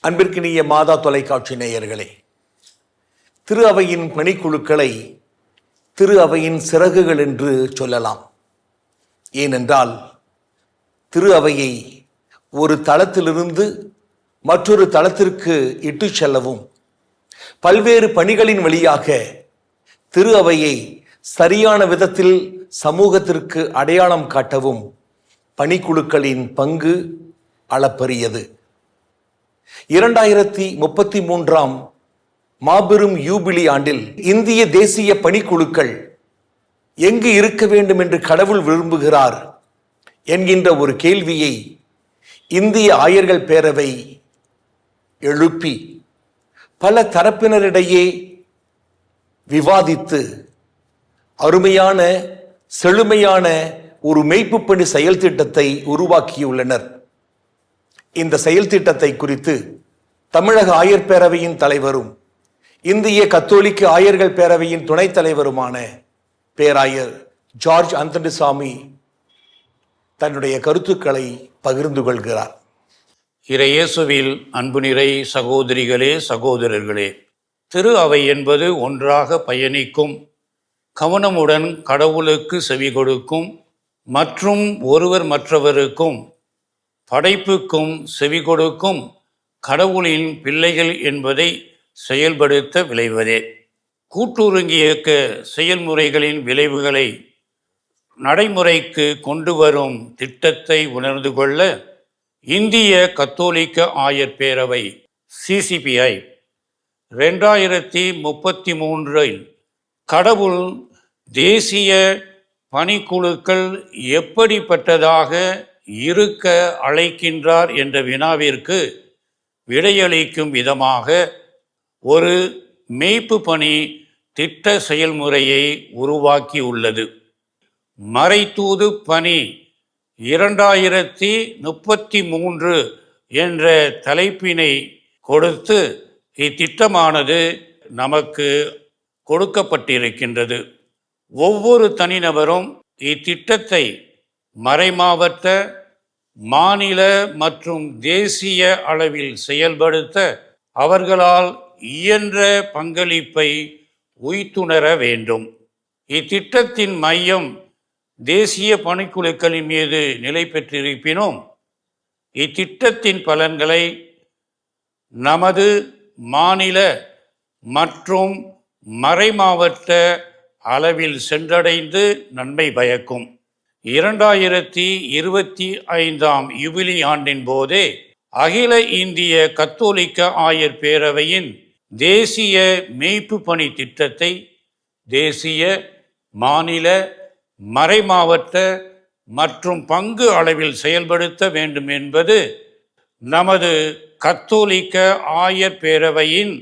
அன்பிற்கினிய மாதா தொலைக்காட்சி நேயர்களே, திரு அவையின் பணிக்குழுக்களை திரு அவையின் சிறகுகள் என்று சொல்லலாம். ஏனென்றால் திரு அவையை ஒரு தளத்திலிருந்து மற்றொரு தளத்திற்கு இட்டு செல்லவும், பல்வேறு பணிகளின் வழியாக திரு அவையை சரியான விதத்தில் சமூகத்திற்கு அடையாளம் காட்டவும் பணிக்குழுக்களின் பங்கு அளப்பரியது. 2033 மாபெரும் யூபிலி ஆண்டில் இந்திய தேசிய பணிக்குழுக்கள் எங்கு இருக்க வேண்டும் என்று கடவுள் விரும்புகிறார் என்கின்ற ஒரு கேள்வியை இந்திய ஆயர்கள் பேரவை எழுப்பி பல தரப்பினரிடையே விவாதித்து அருமையான செழுமையான ஒரு மெய்ப்பு பணி செயல் திட்டத்தை உருவாக்கியுள்ளனர். இந்த செயல் திட்டத்தை குறித்து தமிழக ஆயர் பேரவையின் தலைவரும் இந்திய கத்தோலிக்க ஆயர்கள் பேரவையின் துணைத் தலைவருமான பேராயர் ஜார்ஜ் அந்தனிசாமி தன்னுடைய கருத்துக்களை பகிர்ந்து கொள்கிறார். இறையேசுவில் அன்பு நிறை சகோதரிகளே, சகோதரர்களே, திரு அவை என்பது ஒன்றாக பயணிக்கும், கவனமுடன் கடவுளுக்கு செவி கொடுக்கும் மற்றும் ஒருவர் மற்றவருக்கும் படைப்புக்கும் செவி கொடுக்கும் கடவுளின் பிள்ளைகள் என்பதை செயல்படுத்த விளைவதே. கூட்டுறங்கி இயக்க செயல்முறைகளின் விளைவுகளை நடைமுறைக்கு கொண்டு வரும் திட்டத்தை உணர்ந்து கொள்ள இந்திய கத்தோலிக்க ஆயர் பேரவை CCPI 2033 கடவுள் தேசிய பணிக்குழுக்கள் எப்படிப்பட்டதாக இருக்க அழைக்கின்றார் என்ற வினாவிற்கு விடையளிக்கும் விதமாக ஒரு மெய்ப்பு பணி திட்ட செயல்முறையை உருவாக்கியுள்ளது. மறைத்தூது பணி 2033 என்ற தலைப்பினை கொடுத்து இத்திட்டமானது நமக்கு கொடுக்கப்பட்டிருக்கின்றது. ஒவ்வொரு தனிநபரும் இத்திட்டத்தை மறைமாவட்ட, மாநில மற்றும் தேசிய அளவில் செயல்படுத்த அவர்களால் இயன்ற பங்களிப்பை உய்த்துணர வேண்டும். இத்திட்டத்தின் மையம் தேசிய பணிக்குழுக்களின் மீது நிலை பெற்றிருப்பினும் இத்திட்டத்தின் பலன்களை நமது மாநில மற்றும் மறைமாவட்ட அளவில் சென்றடைந்து நன்மை பயக்கும். 2025 யுபிலி ஆண்டின் போதே அகில இந்திய கத்தோலிக்க ஆயர் பேரவையின் தேசிய மெய்ப்பு பணி திட்டத்தை தேசிய, மாநில, மறைமாவட்ட மற்றும் பங்கு அளவில் செயல்படுத்த வேண்டும் என்பது நமது கத்தோலிக்க ஆயர் பேரவையின்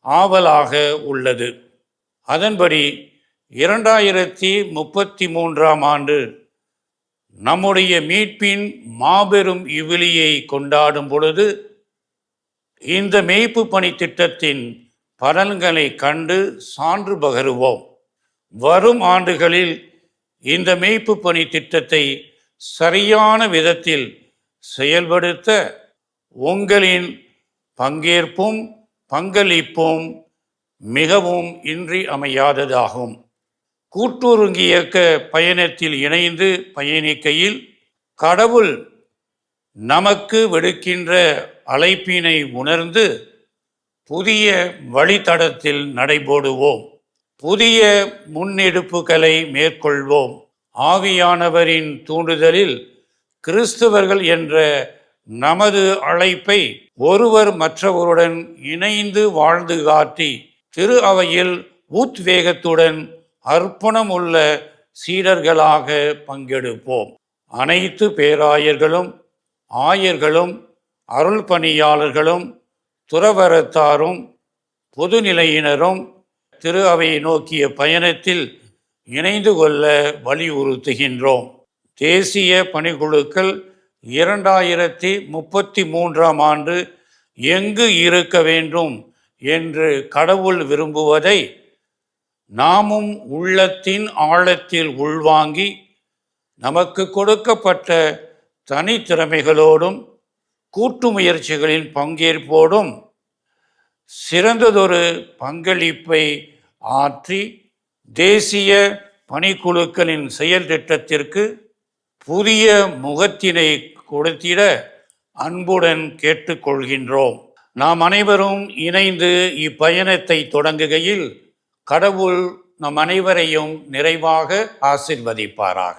ஆவலாக உள்ளது. அதன்படி 2033 நம்முடைய மீட்பின் மாபெரும் யுபிலியை கொண்டாடும் பொழுது இந்த மெய்ப்பு பணி திட்டத்தின் பலன்களை கண்டு சான்று பகருவோம். வரும் ஆண்டுகளில் இந்த மெய்ப்பு பணி திட்டத்தை சரியான விதத்தில் செயல்படுத்த உங்களின் பங்கேற்பும் பங்களிப்பும் மிகவும் இன்றியமையாததாகும். கூட்டுறங்கி இயக்க பயணத்தில் இணைந்து பயணிக்கையில் கடவுள் நமக்கு விடுக்கின்ற அழைப்பினை உணர்ந்து புதிய வழித்தடத்தில் நடைபோடுவோம். புதிய முன்னெடுப்புகளை மேற்கொள்வோம். ஆவியானவரின் தூண்டுதலில் கிறிஸ்தவர்கள் என்ற நமது அழைப்பை ஒருவர் மற்றவருடன் இணைந்து வாழ்ந்து காட்டி திரு அவையில் உத்வேகத்துடன் அர்ப்பணம் உள்ள சீடர்களாக பங்கெடுப்போம். அனைத்து பேராயர்களும், ஆயர்களும், அருள் பணியாளர்களும், துறவரத்தாரும், பொதுநிலையினரும் திரு அவையை நோக்கிய பயணத்தில் இணைந்து கொள்ள வலியுறுத்துகின்றோம். தேசிய பணிக்குழுக்கள் 2033 எங்கு இருக்க வேண்டும் என்று கடவுள் விரும்புவதை நாமும் உள்ளத்தின் ஆழத்தில் உள்வாங்கி நமக்கு கொடுக்கப்பட்ட தனித்திறமைகளோடும் கூட்டு முயற்சிகளின் பங்கேற்போடும் சிறந்ததொரு பங்களிப்பை ஆற்றி தேசிய பணிக்குழுக்களின் செயல் திட்டத்திற்கு புதிய முகத்தினை கொடுத்திட அன்புடன் கேட்டுக்கொள்கின்றோம். நாம் அனைவரும் இணைந்து இப்பயணத்தை தொடங்குகையில் கடவுள் நம் அனைவரையும் நிறைவாக ஆசிர்வதிப்பாராக.